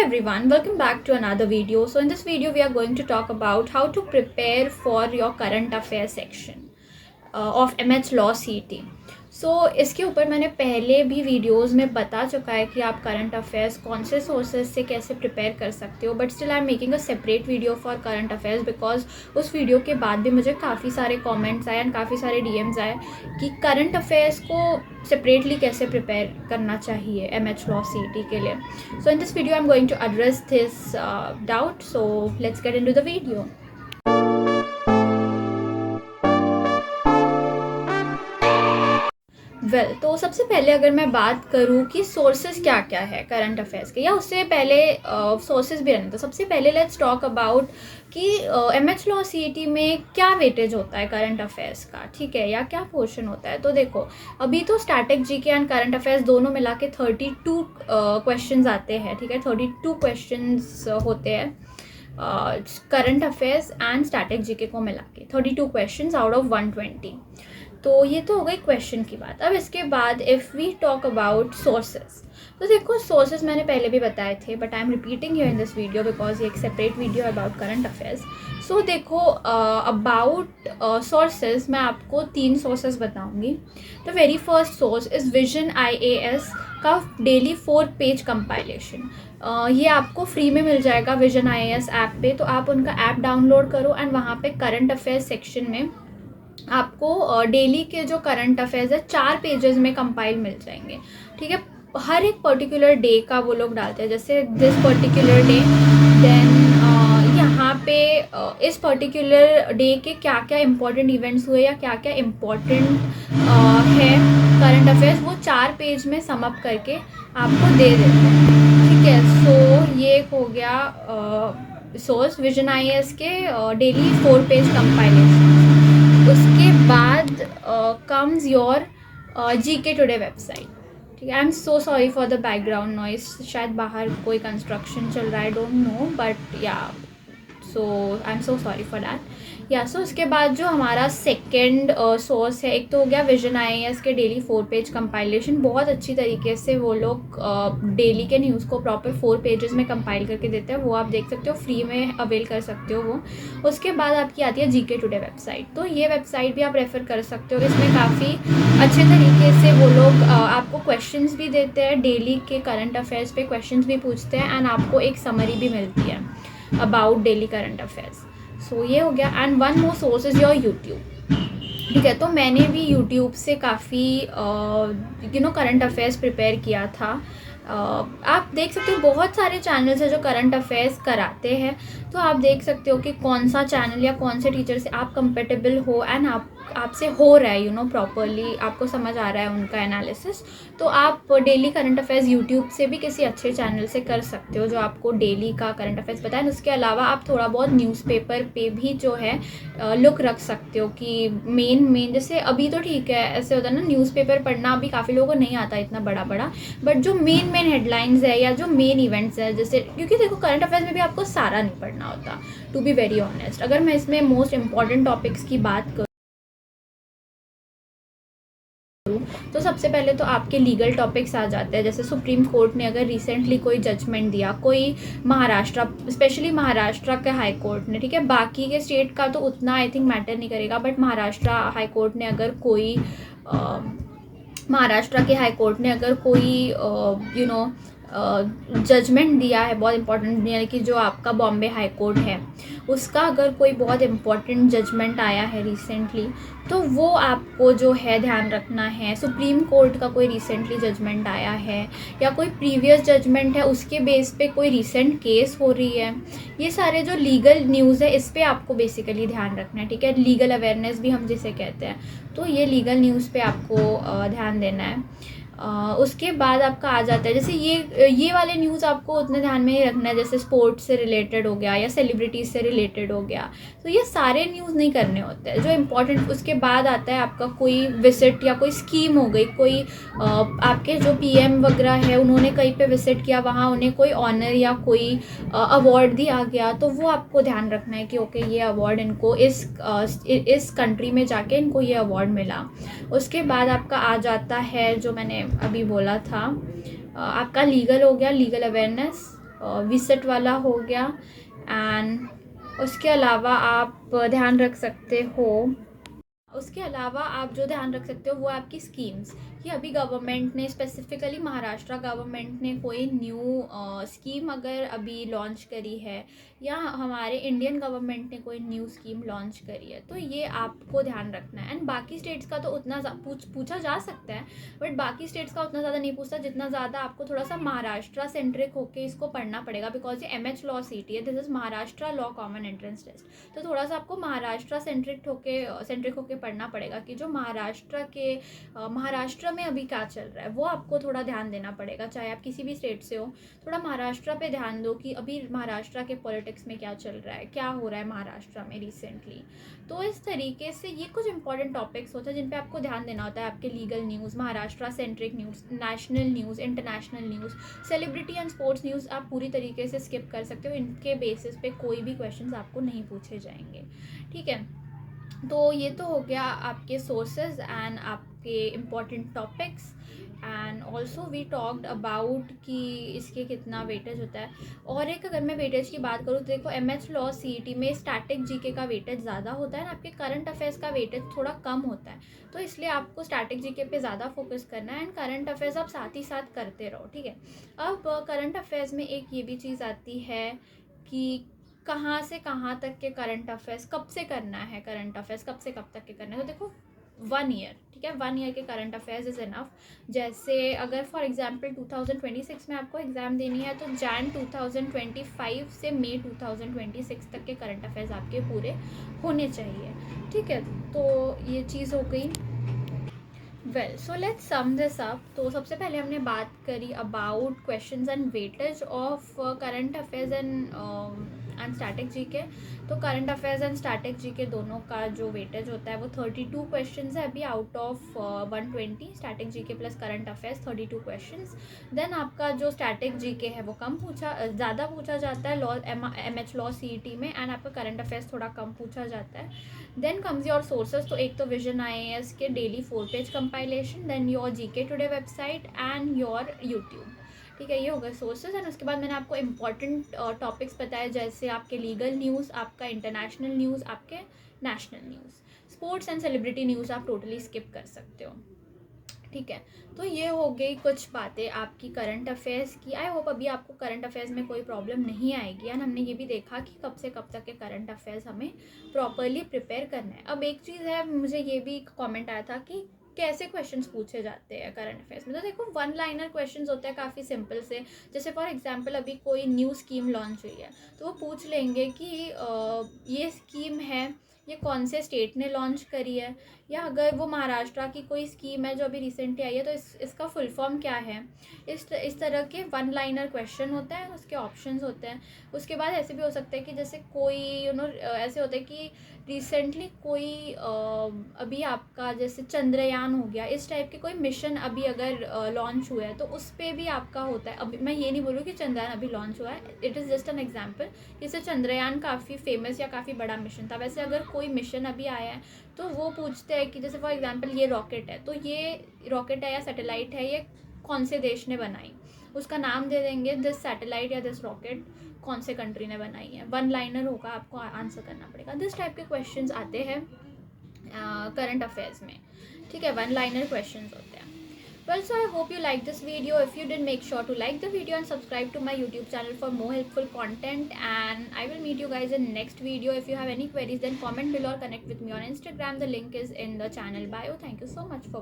everyone, welcome back to another video. So in this video we are going to talk about how to prepare for your current affairs section of MH Law CET. सो इसके ऊपर मैंने पहले भी videos में बता चुका है कि आप करंट अफेयर्स कौन से सोर्सेज से कैसे प्रिपेयर कर सकते हो, but still I am making a separate video for current affairs because उस वीडियो के बाद भी मुझे काफ़ी सारे कमेंट्स आए एंड काफ़ी सारे डीएम्स आए कि करंट अफेयर्स को सेपरेटली कैसे प्रिपेयर करना चाहिए MH Law CET के लिए. So in this video I am going to address this doubt. So let's get into the video. तो सबसे पहले अगर मैं बात करूँ कि सोर्सेज क्या क्या है करंट अफेयर्स के, या उससे पहले सोर्सेज भी रहने, तो सबसे पहले लेट्स टॉक अबाउट कि MH Law CET में क्या वेटेज होता है करंट अफेयर्स का, ठीक है, या क्या पोर्शन होता है. तो देखो, अभी तो static GK and current affairs दोनों मिला के 32 क्वेश्चन आते हैं, ठीक है, 32 क्वेश्चन होते हैं current affairs and static GK को मिला के 32 क्वेश्चन आउट ऑफ 120. तो ये तो हो गई क्वेश्चन की बात. अब इसके बाद if we talk about sources, तो देखो सोर्सेज मैंने पहले भी बताए थे but I am repeating here in this video because ये एक सेपरेट वीडियो है अबाउट करंट अफेयर्स. सो देखो, अबाउट सोर्सेज मैं आपको 3 सोर्सेज बताऊंगी. The very first source is vision IAS का डेली 4 पेज कंपाइलेशन. ये आपको फ्री में मिल जाएगा विजन IAS ऐप पे. तो आप उनका ऐप डाउनलोड करो एंड वहाँ पे करंट अफेयर्स सेक्शन में आपको डेली के जो करंट अफेयर्स है 4 पेजेस में कंपाइल मिल जाएंगे, ठीक है. हर एक पर्टिकुलर डे का वो लोग डालते हैं, जैसे दिस पर्टिकुलर डे, देन यहाँ पे इस पर्टिकुलर डे के क्या क्या इम्पोर्टेंट इवेंट्स हुए या क्या क्या इम्पोर्टेंट है करंट अफेयर्स, वो 4 पेज में सम अप करके आपको दे देते हैं, ठीक है. सो ये हो गया सोर्स विजन IAS के डेली 4 पेज कंपाइलेशन. उसके बाद comes your GK today website, ठीक है. आई am so sorry for the background noise, शायद बाहर कोई कंस्ट्रक्शन चल रहा है, I don't know, but yeah so I am so sorry for that. Yeah so उसके बाद जो हमारा सेकेंड सोर्स है, एक तो हो गया विजन IAS के डेली 4 पेज कंपाइलेशन. बहुत अच्छी तरीके से वो लोग डेली के न्यूज़ को प्रॉपर 4 पेजेस में कंपाइल करके देते हैं. वो आप देख सकते हो, फ्री में अवेल कर सकते हो वो. उसके बाद आपकी आती है GK टुडे वेबसाइट. तो ये वेबसाइट भी आप रेफ़र कर सकते हो. इसमें काफ़ी अच्छे तरीके से वो लोग आपको क्वेश्चंस भी देते हैं, डेली के करंट अफेयर्स पे क्वेश्चंस भी पूछते हैं एंड आपको एक समरी भी मिलती है अबाउट डेली करंट अफेयर्स. सो ये हो गया. And one more source is your YouTube, ठीक है. तो मैंने भी यूट्यूब से काफ़ी करंट अफेयर्स प्रिपेयर किया था. आप देख सकते हो बहुत सारे चैनल्स हैं जो करंट अफेयर्स कराते हैं. तो आप देख सकते हो कि कौन सा चैनल या कौन से टीचर से आप कंपेटेबल हो एंड आपसे हो रहा है प्रॉपरली, आपको समझ आ रहा है उनका एनालिसिस. तो आप डेली करंट अफेयर्स यूट्यूब से भी किसी अच्छे चैनल से कर सकते हो जो आपको डेली का करंट अफेयर्स बताएं. उसके अलावा आप थोड़ा बहुत न्यूज़पेपर पे भी जो है लुक रख सकते हो कि मेन जैसे अभी तो ठीक है, ऐसे होता है ना, न्यूज़पेपर पढ़ना अभी काफ़ी लोगों को नहीं आता इतना बड़ा, बट जो मेन हेडलाइंस है या जो मेन इवेंट्स है, जैसे, क्योंकि देखो करंट अफेयर्स में भी आपको सारा नहीं पढ़ना होता, टू बी वेरी ऑनेस्ट. अगर मैं इसमें मोस्ट इंपॉर्टेंट टॉपिक्स की बात करूँ तो सबसे पहले तो आपके लीगल टॉपिक्स आ जाते हैं. जैसे सुप्रीम कोर्ट ने अगर रिसेंटली कोई जजमेंट दिया, कोई महाराष्ट्र, स्पेशली महाराष्ट्र के हाई कोर्ट ने, ठीक है, बाकी के स्टेट का तो उतना आई थिंक मैटर नहीं करेगा, बट महाराष्ट्र हाई कोर्ट ने अगर कोई महाराष्ट्र के हाई कोर्ट ने अगर कोई जजमेंट दिया है बहुत इंपॉर्टेंट, यानी कि जो आपका बॉम्बे हाई कोर्ट है उसका अगर कोई बहुत इंपॉर्टेंट जजमेंट आया है रिसेंटली, तो वो आपको जो है ध्यान रखना है. सुप्रीम कोर्ट का कोई रिसेंटली जजमेंट आया है या कोई प्रीवियस जजमेंट है, उसके बेस पे कोई रिसेंट केस हो रही है, ये सारे जो लीगल न्यूज़ है इस पर आपको बेसिकली ध्यान रखना है, ठीक है. लीगल अवेयरनेस भी हम जिसे कहते हैं, तो ये लीगल न्यूज़ पे आपको ध्यान देना है. उसके बाद आपका आ जाता है, जैसे ये वाले न्यूज़ आपको उतने ध्यान में ही रखना है, जैसे स्पोर्ट्स से रिलेटेड हो गया या सेलिब्रिटीज़ से रिलेटेड हो गया. तो ये सारे न्यूज़ नहीं करने होते हैं जो इम्पोर्टेंट. उसके बाद आता है आपका कोई विजिट या कोई स्कीम हो गई, कोई आपके जो PM वगैरह है उन्होंने कहीं पे विजिट किया, वहाँ उन्हें कोई ऑनर या कोई अवार्ड दिया गया, तो वो आपको ध्यान रखना है कि ओके ये अवार्ड इनको इस कंट्री में जाके इनको ये अवार्ड मिला. उसके बाद आपका आ जाता है जो मैंने अभी बोला था, आपका लीगल हो गया, लीगल अवेयरनेस. विजिट वाला हो गया। एंड उसके अलावा आप ध्यान रख सकते हो, उसके अलावा आप जो ध्यान रख सकते हो वो आपकी स्कीम्स, कि अभी गवर्नमेंट ने स्पेसिफिकली महाराष्ट्र गवर्नमेंट ने कोई न्यू स्कीम अगर अभी लॉन्च करी है, या हमारे इंडियन गवर्नमेंट ने कोई न्यू स्कीम लॉन्च करी है, तो ये आपको ध्यान रखना है। एंड बाकी स्टेट्स का तो उतना पूछा जा सकता है, बट बाकी स्टेट्स का उतना ज़्यादा नहीं पूछता जितना ज़्यादा आपको थोड़ा सा महाराष्ट्र सेंट्रिक होके इसको पढ़ना पड़ेगा, बिकॉज ये MH लॉ CT है, this is Maharashtra law common entrance test. तो थोड़ा सा आपको महाराष्ट्र सेंट्रिक होके पढ़ना पड़ेगा कि जो महाराष्ट्र में अभी क्या चल रहा है वो आपको थोड़ा ध्यान देना पड़ेगा, चाहे आप किसी भी स्टेट से हो। थोड़ा महाराष्ट्र पे ध्यान दो कि अभी महाराष्ट्र के पॉलिटिक्स में क्या चल रहा है, क्या हो रहा है महाराष्ट्र में रिसेंटली। तो इस तरीके से ये कुछ इंपॉर्टेंट टॉपिक्स होते हैं जिन पे आपको ध्यान देना होता है। आपके legal news, Maharashtra centric news, national news, international news, celebrity and sports news आप पूरी तरीके से स्किप कर सकते हो, इनके बेसिस पे कोई भी क्वेश्चंस आपको नहीं पूछे जाएंगे, ठीक है। तो ये तो हो गया आपके सोर्सेज एंड आपके important topics. And also we talked about कि इसके कितना वेटेज होता है। और एक अगर मैं वेटेज की बात करूँ तो देखो MH लॉ CET में स्टैटिक GK का वेटेज ज़्यादा होता है ना, आपके करंट अफेयर्स का वेटेज थोड़ा कम होता है, तो इसलिए आपको स्टैटिक GK पे ज़्यादा फोकस करना है। एंड करंट अफेयर्स आप साथ ही साथ करते रहो, ठीक है। अब करंट अफेयर्स में एक ये भी चीज़ आती है कि कहाँ से कहाँ तक के करंट अफेयर्स कब से करना है, करंट अफेयर्स कब से कब तक के करना है। तो देखो 1 ईयर, ठीक है, 1 ईयर के करंट अफेयर्स इज़ इनफ। जैसे अगर फॉर एग्जांपल 2026 में आपको एग्ज़ाम देनी है तो जैन 2025 से मई 2026 तक के करंट अफेयर्स आपके पूरे होने चाहिए, ठीक है। तो ये चीज़ हो गई। Well, so let's sum this up. तो सबसे पहले हमने बात करी about questions and weightage of current affairs and static GK। तो current affairs and static GK दोनों का जो वेटेज होता है वो 32 क्वेश्चंस है अभी out of 120। Static GK plus current affairs 32 questions. Then आपका जो स्टैटिक GK है वो ज़्यादा पूछा जाता है MH लॉ CET में, एंड आपका करंट अफेयर्स थोड़ा कम पूछा जाता है। Then comes your sources. तो एक तो विजन IAS के daily 4 page compilation, then your GK today website and your YouTube, ठीक है। ये हो गए सोर्सेज। एंड उसके बाद मैंने आपको इंपॉर्टेंट टॉपिक्स बताए, जैसे आपके लीगल न्यूज़, आपका इंटरनेशनल न्यूज़, आपके national news. Sports and celebrity news आप टोटली स्किप कर सकते हो, ठीक है। तो ये हो गई कुछ बातें आपकी करंट अफेयर्स की। आई होप अभी आपको करंट अफेयर्स में कोई प्रॉब्लम नहीं आएगी। एंड हमने ये भी देखा कि कब से कब तक के करंट अफेयर्स हमें प्रॉपरली प्रिपेयर करना है। अब एक चीज़ है, मुझे ये भी कमेंट आया था कि कैसे क्वेश्चंस पूछे जाते हैं करंट अफेयर्स में। तो देखो 1 लाइनर क्वेश्चंस होते हैं काफ़ी सिंपल से। जैसे फॉर एग्जांपल अभी कोई न्यू स्कीम लॉन्च हुई है तो वो पूछ लेंगे कि ये स्कीम है, ये कौन से स्टेट ने लॉन्च करी है, या अगर वो महाराष्ट्र की कोई स्कीम है जो अभी रिसेंटली आई है तो इसका फुल फॉर्म क्या है। इस तरह के 1 लाइनर क्वेश्चन होते हैं, उसके ऑप्शंस होते हैं। उसके बाद ऐसे भी हो सकता है कि जैसे कोई ऐसे होता है कि रिसेंटली कोई अभी आपका जैसे चंद्रयान हो गया, इस टाइप के कोई मिशन अभी अगर लॉन्च हुआ है तो उस पर भी आपका होता है। अभी मैं ये नहीं बोलूँ कि चंद्रयान अभी लॉन्च हुआ है, it is just an example. जैसे चंद्रयान काफ़ी फेमस या काफ़ी बड़ा मिशन था, वैसे अगर कोई मिशन अभी आया है तो वो पूछते हैं कि जैसे फॉर एग्जांपल ये रॉकेट है, तो ये रॉकेट है या सैटेलाइट है, ये कौन से देश ने बनाई, उसका नाम दे देंगे, दिस सैटेलाइट या दिस रॉकेट कौन से कंट्री ने बनाई है। 1 लाइनर होगा, आपको आंसर करना पड़ेगा। दिस टाइप के क्वेश्चंस आते हैं करंट अफेयर्स में, ठीक है। 1 लाइनर क्वेश्चंस होते हैं। Well, so I hope you liked this video. If you did, make sure to like the video and subscribe to my YouTube channel for more helpful content. And I will meet you guys in next video. If you have any queries, then comment below or connect with me on Instagram. The link is in the channel bio. Thank you so much for watching.